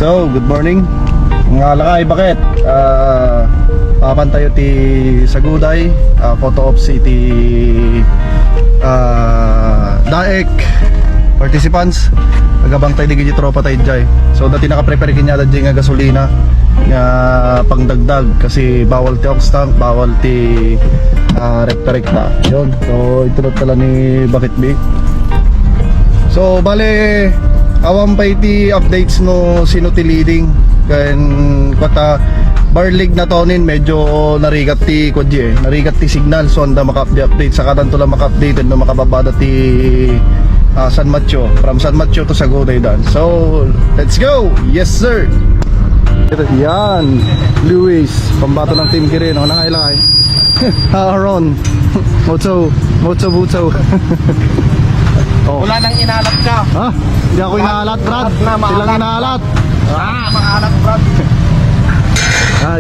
So, good morning. Mga lakay, bakit? Papantayo ti Saguday, photo op city Daek participants. Agabang tayo digit tropa tayo dyan. So, dati naka-prepare kinyada dyan nga gasolina nga pangdagdag kasi bawal ti ox tank, bawal ti rekta-rekta. Yun. So, ito tala ni Bakit B. So, bale awam pa iti updates no sino ti leading kan kata barlig na tonin medyo narigat ti kodye narigat ti signal so anda maka-update sa katanto lang maka-updated no makababada ti San Mateo from San Mateo to Saguday dan. So let's go. Yes sir. Yan Luis pambato ng team Kirin no nangailay Aaron Moto Oh. Wala nang inalat ka. Ha? Hindi ako inaalat, Brad. Silang inaalat. Maalat, Brad.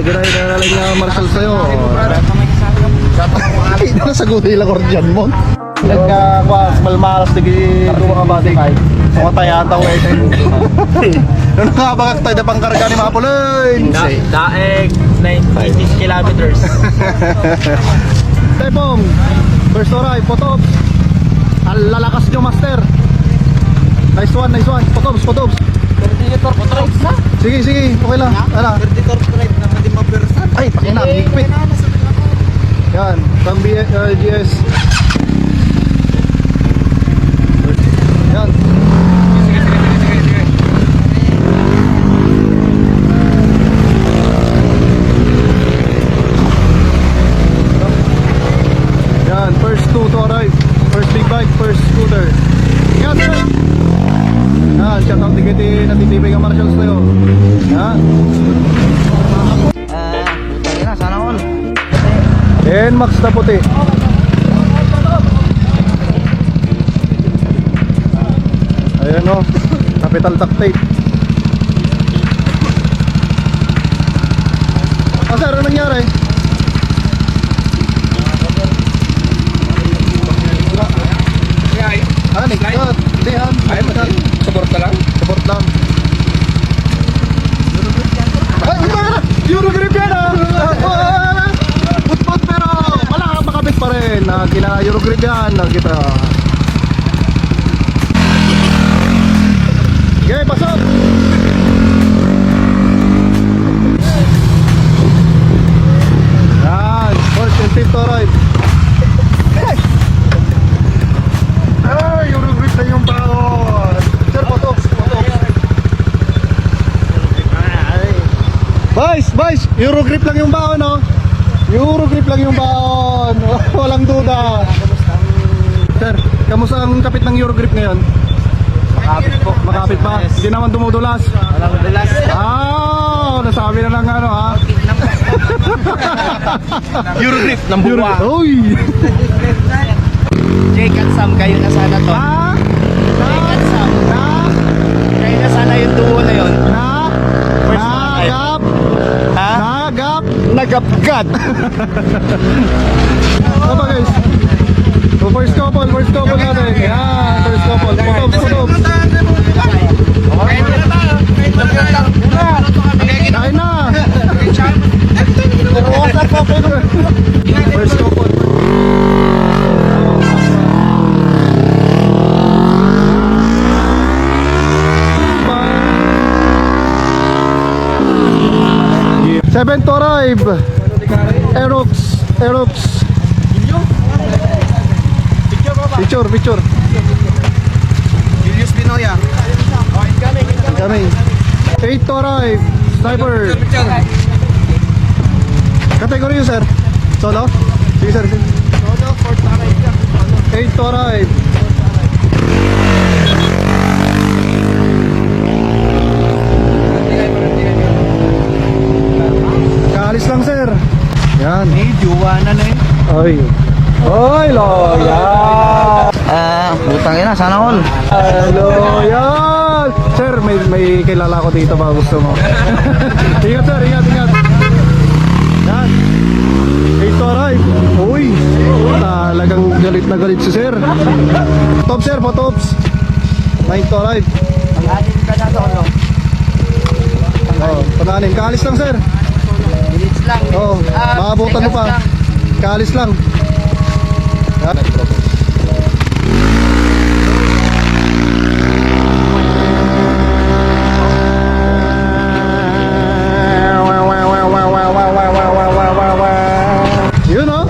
Ginay na lang nga marshal sa'yo. Ito na sagutin lang ordyan mo. Nagkakwas, malmaras na ginawa ka ba di kay? Sumatayan tayo eh. Ano nga ba tayo na pangkarga ni mga puloy? Daeg, 90 kilometers. Tepong, first oray, photo. Lalakas nyo master. Nice one. Potobs. Perditor, potroid na. Sige, okay lang. Ala. Perditor, potroid na, hindi mapersan. Ay, pakina, higpit. Yan, pang GS. Yan. Yan, first two to arrive. First big bike, first scooter. Yan, sir. Yan, shout out tigiti natitibay ka marshals tayo. Yan. Putang ina, sana all. NMAX na puti. Ayan o, capital duct tape. Sir, ano nangyari? Nagkat. Hindi han. Support ka lang? Support lang. Ay, Eurogrip yan ah! Put pero wala kang makabit pa rin. Kina Eurogrip yan. Kita. Okay, pasok! Yan, fourth and fifth arrive. Eurogrip na yung baon. Sir, photo. Vice, Eurogrip lang yung baon, no? Eurogrip lang yung baon. Walang duda. Sir, kamusta ang kapit ng Eurogrip ngayon? Makapit po. Makapit pa? Hindi naman dumudulas? Walang dulas. Nasabi na lang ano, ha? Eurogrip ng buwa. Uy! Jake at Sam, kayo na sana to. Jake at Sam. Kayo na sana yung duo na yun. Nagapgat. Ano ba guys? So first couple natin. Yan, first couple. Potobs. Kain na. First couple. Seven to arrive. Aerox. Picture. Julius Binoya. Coming. 8 to arrive. Sniper. Category yun, sir? Solo? Sige, sir. Solo, 8 to arrive. Kaalis lang, sir. Yan. Medyo na eh. Oy, loyal. Butang ina, sana all. Loyal. Sir, may kilala ko dito baka gusto mo. Ingat, sir, ingat. Yan. 8 to arrive. Uy, talagang galit na galit si sir. Photops, sir, photops. 9 to arrive. Ang anin ka na doon. kanin. Kaalis lang, sir. Minutes lang. Oo, makabutan mo seconds pa. lang. Kaalis lang. Yan. Yun oh.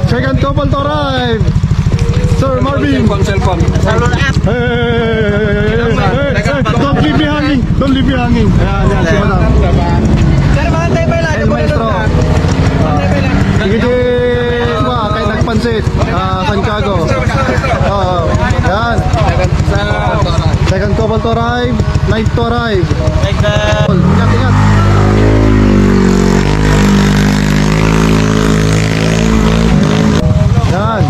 Second couple to arrive. Sir Marvin. Cellphone. Hey, don't leave me hanging. Don't leave me hanging. Ayan, yan, si Madam. Sir, mahantay pa lang. El Maestro. Sige, kay nagpansit. Santiago. Yan. Second couple to arrive. Ninth to arrive. Ingat, ingat. Yan.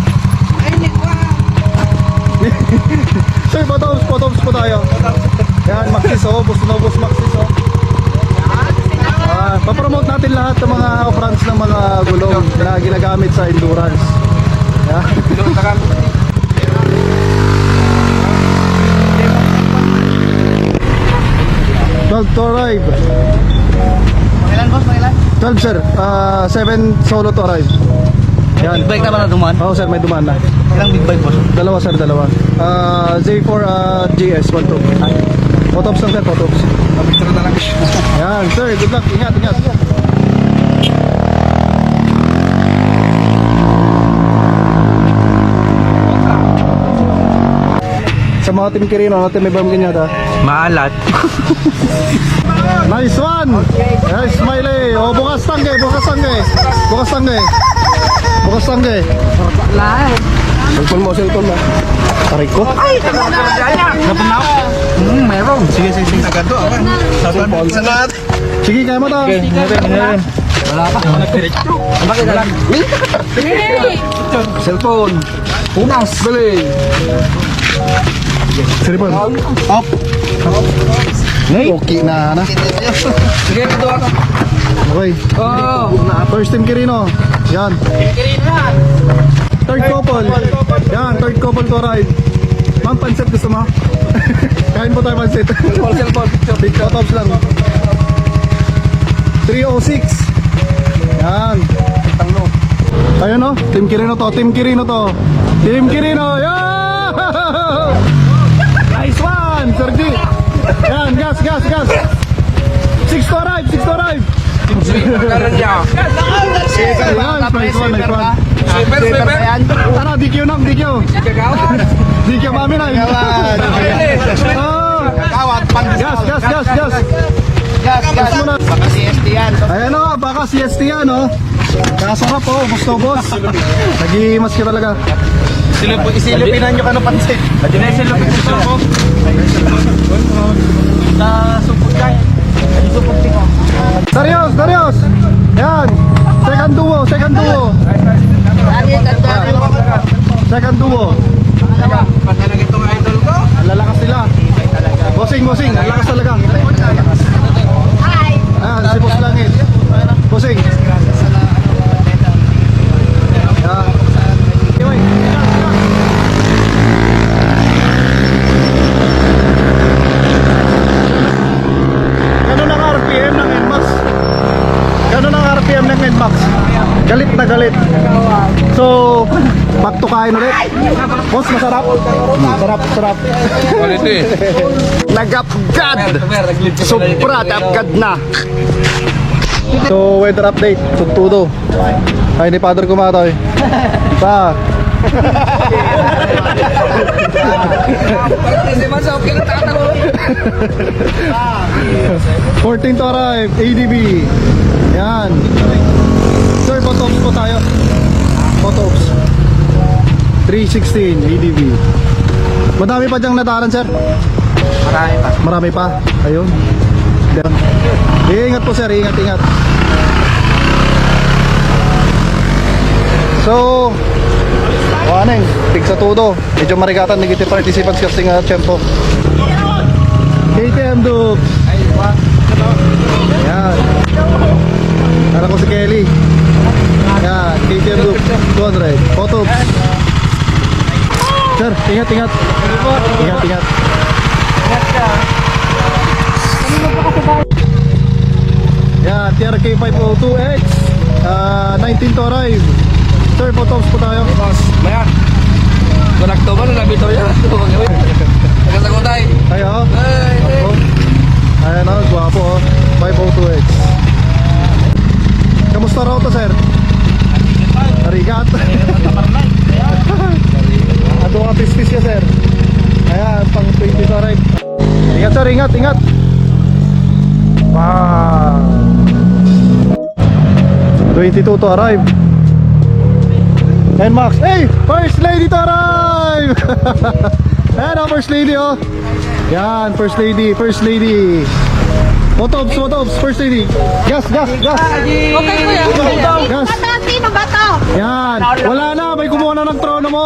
Sir, photos po tayo. Yan, Maxis oh. Bus Maxis oh. Papromote natin lahat ng mga brands ng mga gulong na ginagamit sa endurance. Yan. 12 to arrive. Pangilan boss, pangilan? 12 sir, 7 solo to arrive. Yan. Big bike naman na duman. Oo sir, may dumaan na. Ilang big bike boss? Dalawa sir, dalawa. Z4 GS 12. Photops lang sir, photops. Yan sir, good luck. Ingat, ingat. Sa mga team Kirino, natin may bam kanyata. Maalat. Nice one! Nice smiley! O, bukas tangge, bukas tangge. Bukas tangge. Bukas tangge. Cellphone mo, cellphone mo. Tarik ko. Napunaw. Meron. Sige. Nagado. Salamat. Sige, kaya mo to. Wala pa. Bakit na lang? Cellphone. Punas. Bili. Cellphone. Up. Okay na. Sige, ito ako. Okay. Oh. First team Kirino. Yan. Third couple. Yan, third couple to ride. Ma'am, pansit gusto mo? Kain po tayo pansit. Cellphone. Big photops lang. 306. Yan. Ayun no, Team Kirino to, Team Kirino to. Team Kirino, yeah! Nice one, Sir G. Yan, gas. 6 to arrive. Pagkaroon niya. Yan, nice one. Sweeper. Ano, DQ na, DQ. Gagawan. DQ mami na. Oh, Gagawan. gas. Gas. Muna. Baka CST yan. Ayan o, baka CST yan o. Kasarap o, gusto boss. Nag-iimas ka talaga. Isilupinan nyo ka ng pansit. Isilupin ko. Sa supot kayo. Serious. Yan. Second duo. Langit at dami. Second duo. Patalag itong idol ko. Ang lalakas nila. Bossing. Ang lakas talaga. Ayan, si Boss Langit. Bossing. Yan. Anyway. Ganun ang RPM ng NMAX. Galit na galit. So, back to kain ulit. Boss, masarap? Sarap. Quality. Nagapgad! Sobra, tapgad na. So, weather update. Tugtudo. Ay, ni Padre Kumatoy. Pa. Hindi man sa okay na tatawa. 14 to arrive, ADB. Yan. Sir, photops po tayo. Photops. 316 ADB. Madami pa diyang nataran, sir. Marami pa. Ayun. Ingat po, sir. Ingat. So, waneng, tig sa todo. Medyo marigatan negative participants kasi nga tiyempo. KTM Duke. Ayan. Para ko si Kelly. Ayan, KTM Duke 200. Photo. Sir, ingat. Ingat ka. TRK 502X. 19 to arrive. Sir, photos po tayo. Boss, maya. Konakto ba na nabito yan? Nagkasagutay. Ayo. Ay, Opo. Ayan o, gwapo o. 502X. Kamusta raw to, sir? Arigat. Ato nga pistis ka, sir. Ayan, pang 20 to arrive. Ingat, sir, ingat, ingat. Wow. 22 to arrive. And Max, hey! First lady to arrive! Ayan o, first lady o. Yan, first lady, first lady. Motobs, first lady. Gas, gas, gas. Okay ko yan. Gas. Sino ba to? Yan. Wala na, may kumuha na ng trono mo.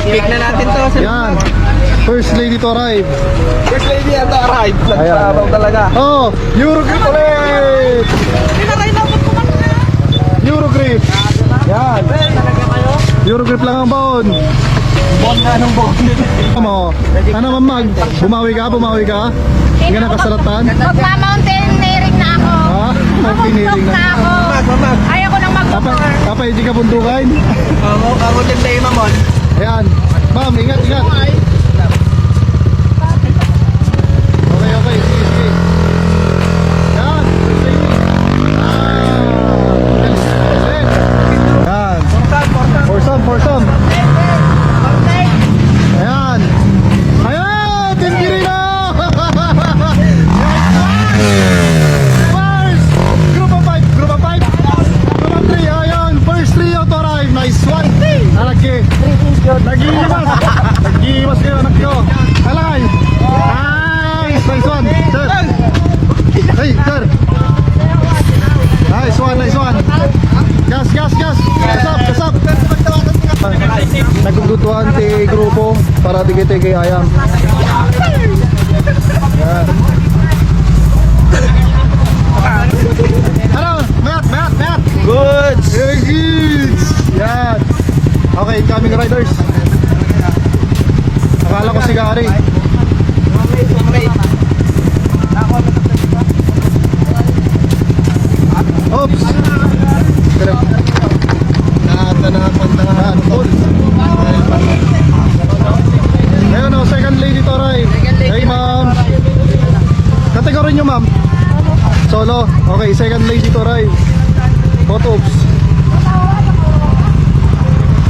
pick na natin to. Yan. First lady to arrive. First lady at arrive. Ayan. Nagsabaw talaga. Oh, Eurogrip ulit. Pinakainabot ko man na. Eurogrip. Yan. Eurogrip lang ang baon. Anong bong? Ano mamag? Bumawi ka, bumawi ka? Hindi ka nakasalatan? Magma-mountaineering na ako. Ha? Mountaineering Magbundok na. na ako. Mamag. Ayaw ko nang mag-motor. Papa, hindi ka bundukan? Ako din tayo, mamon. Ayan. Ma'am, ingat, ingat. Okay, okay. Sige, sige. Yan. Yan. For some. Ayan. Ayan! Tindiri na! First! Group of 5. Group of 5. Group of 3. Ayan. First trio to arrive. Nice one. Alaki. Nag-iimas. Nag-iimas kayo, anak ko. Alay. Nice. Nice one. Sir. Hey, sir. Nice one, nice one. Gas, gas, gas. Kasap, kasap. Nagugutuhan ti grupo para tigiti kay ayam. Yan. Ano? Mayat. Goods. Goods. Yan. Okay, incoming riders. Akala ko si Gary. Oops. Nakatanahan. Ayun o, second lady to arrive. Hey ma'am. Kategory nyo ma'am? Solo. Okay, second lady to arrive. Photos.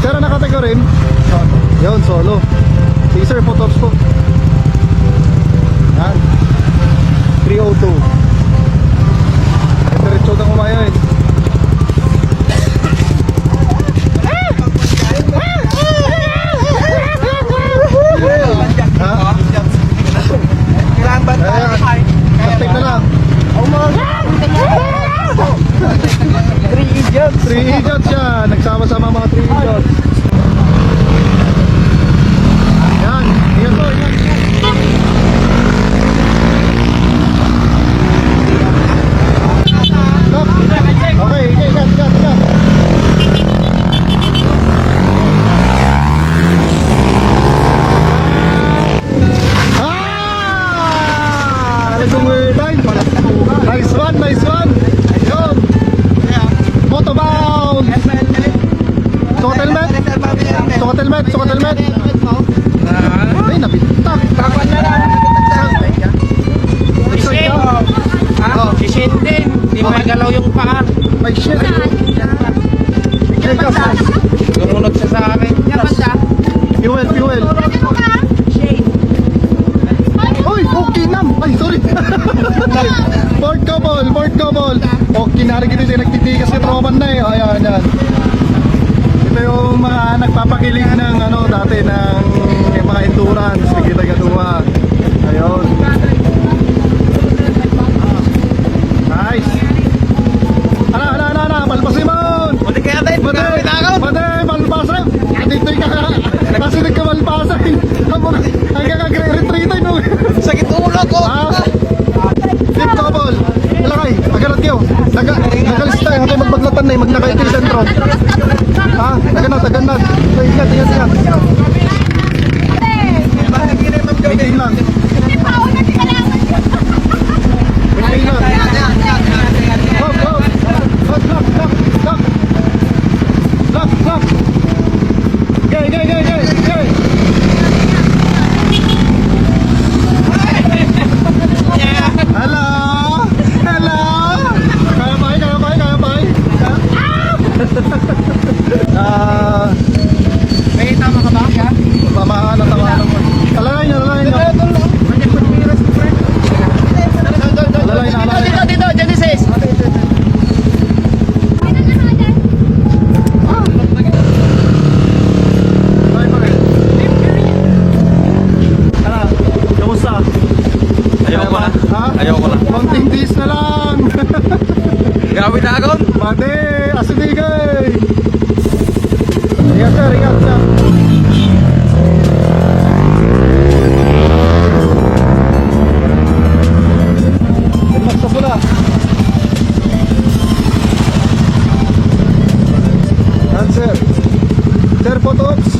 Sir, na kategory? Yun, solo. Sige sir, photos po. Yan. 302. Diretso na kumaya eh. Ha? Kailangan ba Ayan. Taktik na lang. Three idiots yan. Nagsama-sama mga 3 idiots. Yan. Ingat po, ingat. Stop. Okay, ingat. Ah! Nice one. Yun. Motobound. Sukat helmet. Ay, nabitak. Sishin din. Di magalaw yung paa. May shit. Lumunod siya sa akin. Fuel. Uy, okay nam. Ay, sorry. Port couple. Okay, narinig ito yung nagtitigas ni Roman na eh. Ayan. Ito yung mga nagpapakilig ng dati ng mga endurance. Nagkita-gatuwa. Ayun. Nice. Ana. Palpasin mo. Pwede kaya tayo. Pwede, palpasin. Dito yung kasi nagkamalpasin. Hanggang kagre-retreatin mo. Sakit ulo ko. Tip couple. Alakay, agarat kayo. Nagalis tayo. Hanggang magbaglatan na magnakay kayo sentro. Taganat. Ingat. Maintain lang. Maintain lang. Ayoko na. Ha? Ayoko na. Mountain days na lang. Grabe na ako. Pati, asinigay. Ingat sir, ingat sir. Relax sa pula. Yan sir. Sir, photo ops.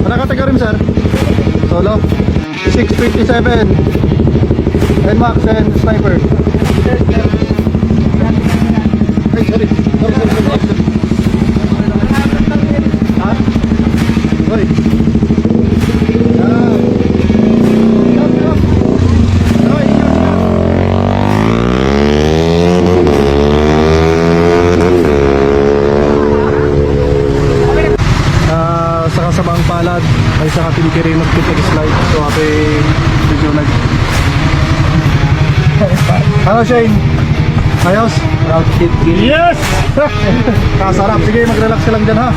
Ano kategory mo sir? Solo? 657 NMAX and Sniper. Ay, sorry. Ha? Hoy. Ah. Stop, stop. Hoy, sa kasamang palad ay sa katilkiri magkipag-slide. So ako medyo Ano Shane? Ayos? Yes! Kasarap. Sige, mag-relax ka lang dyan ha.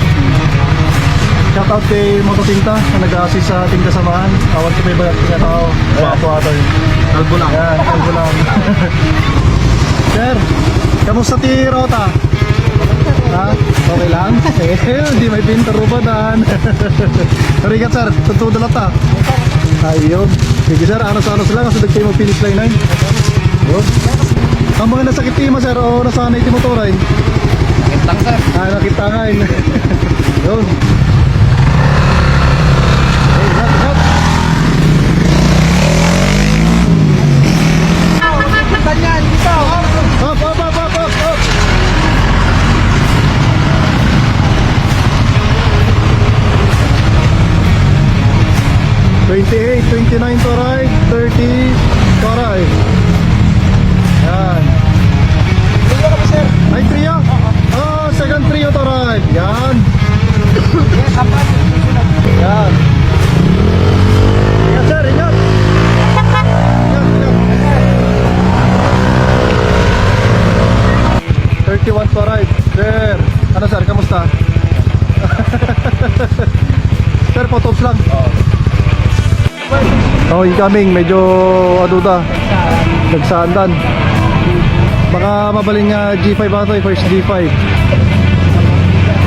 Shoutout kay Mototinta na nag-assist sa ating kasamahan. Awan ko may bagat ka tao. Wapo ato yun. Kalbo lang. Yan, kalbo lang. Sir, kamusta ti Rota? Ha? Okay lang? Hindi may pintarubadan. Rigat sir, tuntudo lang ta. Ayun. Sige sir, anos-anos lang kasi nagkayo mag-finish line na yun. Yun. Ang mga nasakit mo sir o nasanay ti motoray? Kitang sir. Nakita nga yun. Yun. Hey, ingat. Ganyan, dito. Up. 28, 29 to right, 30 to right. Yan. Trio kami, sir. Ay, trio? Oh, second trio to right. Yan. Yes, apat. Yan. Ingat sir, ingat. Ingat. 31 to right. Sir. Ano sir, kamusta? Sir, photos lang. Oh, incoming, medyo aduda. Nagsaandan. Baka mabalin nga G5 ato, first G5.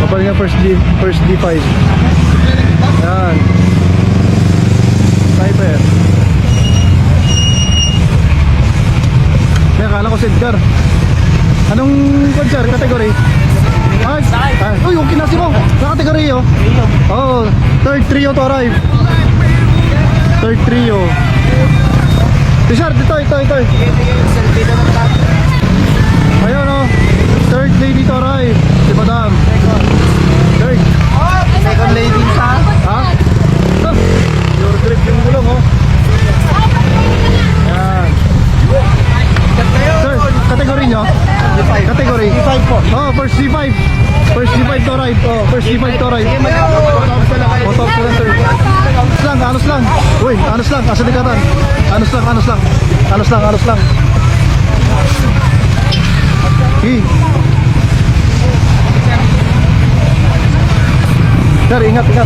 Mabalin nga first G5. Yan. Sniper. Kaya akala ko si Edgar. Anong sir, category? Uy, yung kinasi mo. Sa category oh. Oh, third trio to arrive. Third trio. Sir, ito. Ayun oh. Third lady to arrive. Si Madam. Third. Second lady sa. Ha? Your grip yung gulong oh. Yan. Sir, category nyo? Category? G5 po. Oh, first G5. First G5 to ride. Oh, first G5 to ride. Motor ka lang, sir. Anos lang. Uy, anos lang. Asa dekatan. Anos lang. Hi. Sir, ingat. Ayun.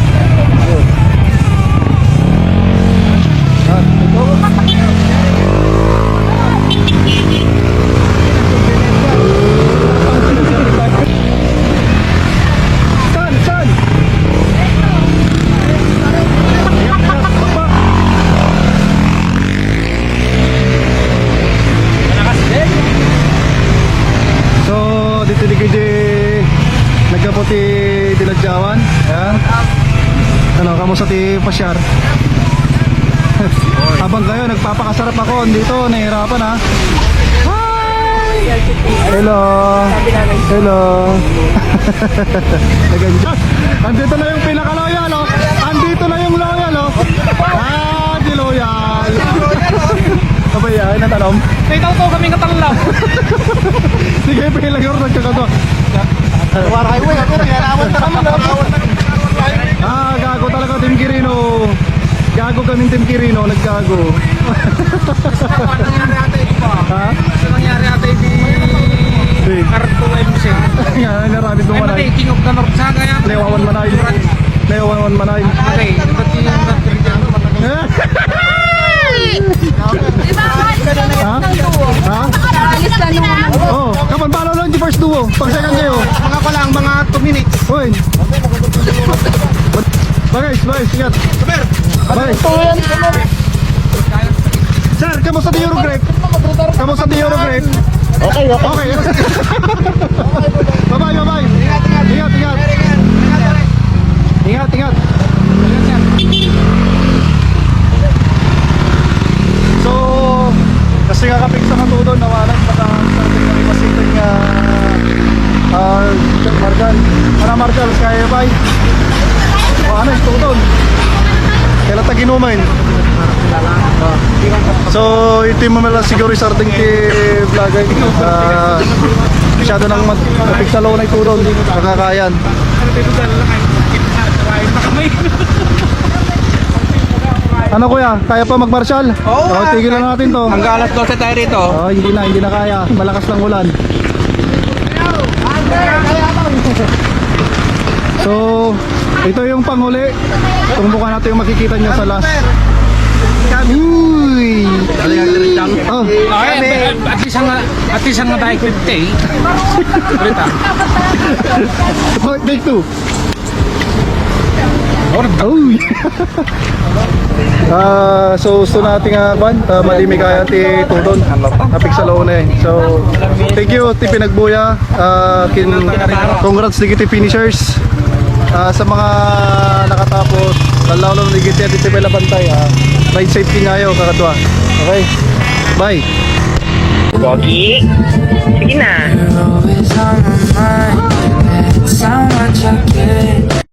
Saan? So, dito nagkaputi diladyawan. Ayan. Ano, kamusta ti pasyar? Habang kayo, nagpapakasarap ako dito, nahihirapan ha. Hello. Andito na yung pinaka-loyal oh. Andito na yung loyal oh. Di loyal. Abay, ay natanong. May tao kami katanglaw. Sige, pilang yung nagkakagawa. Wala kayo, ako nangyarawat na naman. Gago talaga Team Quirino. Gago kaming Team Quirino, naggago. Ano nangyari ate pa? Ha? Ano nangyari ate di Carto MC? Nga, naramit mo Ay, manay. mati, king of the north sa kaya. Lewawan manay. Okay, ba't yung mo, pag second kayo. Mga ko lang, mga 2 minutes. Hoy. Bagay, sigat. Bagay. Sir, kamusta di Eurogrape? Kamusta di Eurogrape? Okay. Bye-bye. Ingat. So, kasi nga kapig sa katudon, nawalan pa sa ating kami masiting Margal. Para Margal, kaya bay. O ano, istudon. Kailan taginumain. So, ito yung mamala siguro yung sarting vlogger. Masyado nang kapig sa low na itudon. Nakakayan. Ano kuya? Kaya pa mag-marshal? Oo, Tigilan na natin to. Hanggang alas 12 tayo rito. Oh, hindi na kaya. Malakas lang ulan. So, ito yung panghuli. Tumbukan natin yung makikita nyo sa last. Uy! Oh, Okay, at least ang bike 50. Ulit ah. take two. Uy! So gusto natin malimi kaya ti Tudon. Napik sa loob na eh. So, thank you ti Pinagbuya. Congrats ti finishers. Sa mga nakatapos, lalo na digit yan ti Bella Bantay. Ride safety ngayon kakatwa. Okay? Bye! Pogi, sige na. You're always on my mind. It's how much I care.